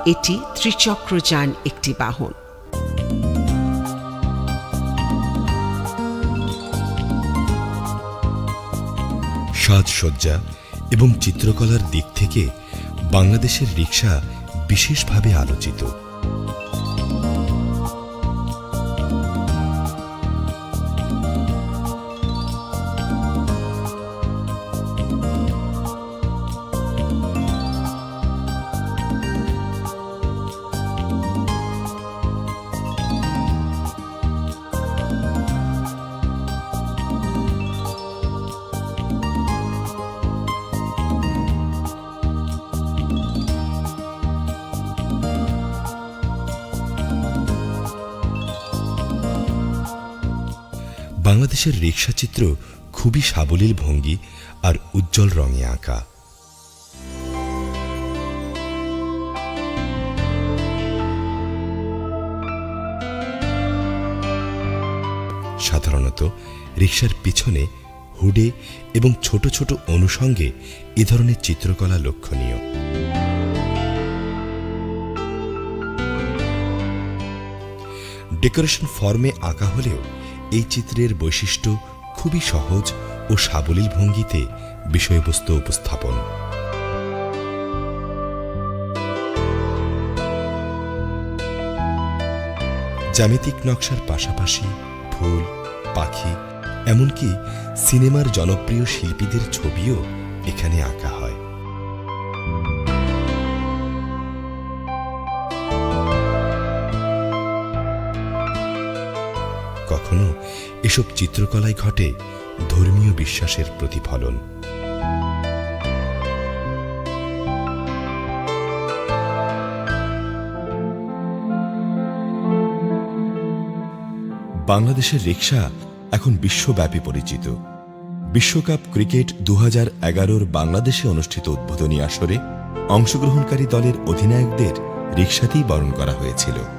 এটি ত্রিচক্রযান একটি বাহন। সাজসজ্জা এবং চিত্রকলার দিক থেকে বাংলাদেশের রিকশা বিশেষভাবে আলোচিত। বাংলাদেশের রিকশা চিত্র খুবই সাবলীল ভঙ্গি আর উজ্জ্বল রঙে আঁকা। সাধারণত রিকশার পিছনে হুডে এবং ছোট ছোট অনুষঙ্গে এ ধরনের চিত্রকলা লক্ষণীয়। ডেকোরেশন ফর্মে আঁকা হলেও এই চিত্রের বৈশিষ্ট্য খুবই সহজ ও সাবলীল ভঙ্গিতে বিষয়বস্তু উপস্থাপন। জ্যামিতিক নকশার পাশাপাশি ফুল, পাখি, এমনকি সিনেমার জনপ্রিয় শিল্পীদের ছবিও এখানে আঁকা হয়। কখনো এসব চিত্রকলায় ঘটে ধর্মীয় বিশ্বাসের প্রতিফলন। বাংলাদেশের রিকশা এখন বিশ্বব্যাপী পরিচিত। বিশ্বকাপ ক্রিকেট 2011 বাংলাদেশে অনুষ্ঠিত উদ্বোধনী আসরে অংশগ্রহণকারী দলের অধিনায়কদের রিকশাতেই বরণ করা হয়েছিল।